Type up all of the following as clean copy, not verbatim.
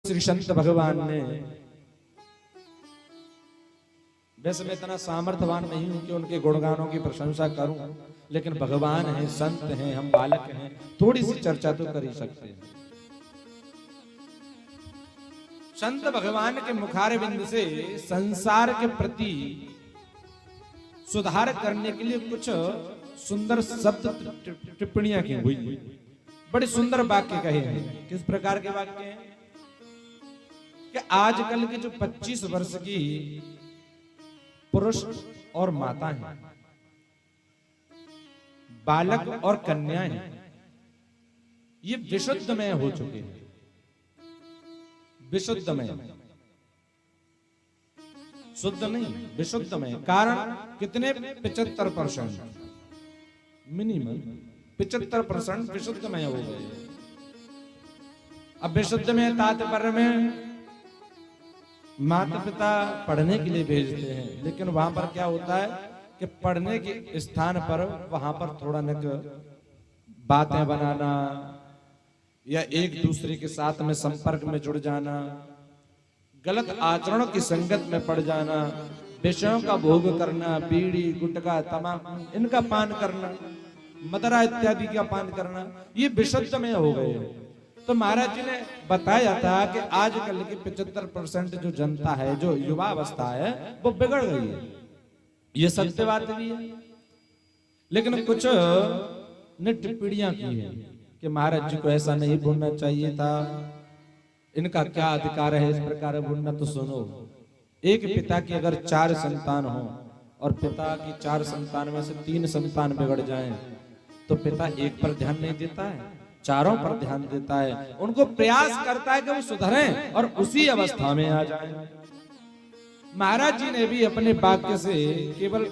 श्री संत भगवान ने, वैसे मैं इतना सामर्थ्यवान नहीं हूं कि उनके गुणगानों की प्रशंसा करूं, लेकिन भगवान हैं, संत हैं, हम बालक हैं, थोड़ी सी चर्चा तो कर ही सकते हैं। संत भगवान के मुखारविंद से संसार के प्रति सुधार करने के लिए कुछ सुंदर शब्द टिप्पणियां की हुई, बड़े सुंदर वाक्य कहे हैं। किस प्रकार के वाक्य हैं कि आजकल के जो 25 वर्ष की पुरुष और माता हैं, बालक और कन्याएं हैं, ये विशुद्धमय हो चुके हैं। विशुद्धमय, शुद्ध नहीं, विशुद्धमय। कारण कितने? 75% मिनिमम 75% विशुद्धमय हो गए। अब विशुद्धमय तात्पर्य में माता पिता पढ़ने के लिए भेजते हैं, लेकिन वहां पर क्या होता है कि पढ़ने के स्थान पर वहां पर थोड़ा न बातें बनाना या एक दूसरे के साथ में संपर्क में जुड़ जाना, गलत आचरणों की संगत में पड़ जाना, विषयों का भोग करना, बीड़ी गुटखा तमाकू इनका पान करना, मदरा इत्यादि का पान करना, ये विशुद्धमय हो गए। तो महाराज जी ने बताया था कि आजकल की 75% जो जनता है, जो युवा अवस्था है, वो बिगड़ गई है। ये सत्य बात भी है, लेकिन कुछ ने टिप्पणियां की है कि महाराज जी को ऐसा नहीं बोलना चाहिए था, इनका क्या अधिकार है इस प्रकार बोलना। तो सुनो, एक पिता की अगर 4 संतान हो और पिता की 4 संतान में से 3 संतान बिगड़ जाएं, तो पिता एक पर ध्यान नहीं देता है, चारों पर ध्यान देता है, उनको प्रयास करता है कि वो सुधरें और उसी अवस्था में आ जाएं। महाराज जी ने भी अपने वाक्य से केवल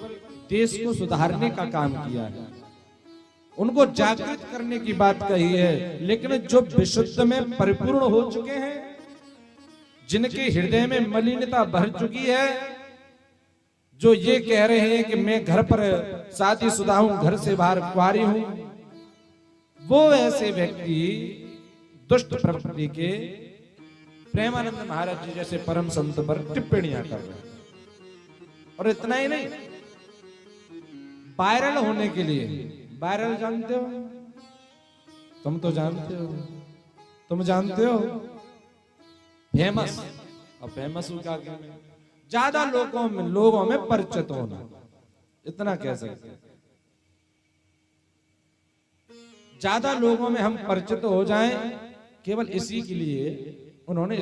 देश को सुधारने का काम किया है, उनको जागृत करने की बात कही है, लेकिन जो विशुद्ध में परिपूर्ण हो चुके हैं, जिनके हृदय में मलिनता भर चुकी है, जो ये कह रहे हैं कि मैं घर पर शादीशुदा हूं, घर से बाहर कुंवारी हूं, वो ऐसे व्यक्ति दुष्ट प्रवृत्ति के प्रेमानंद महाराज जी जैसे परम संत पर टिप्पणियां कर रहे हैं। और इतना ही नहीं, वायरल होने के लिए, वायरल जानते हो, तुम तो जानते हो, तुम जानते हो, फेमस। और फेमस का ज्यादा लोगों में परिचित होना, इतना कह सकते हैं। ज्यादा लोगों में हम परिचित हो जाएं, केवल इसी के लिए उन्होंने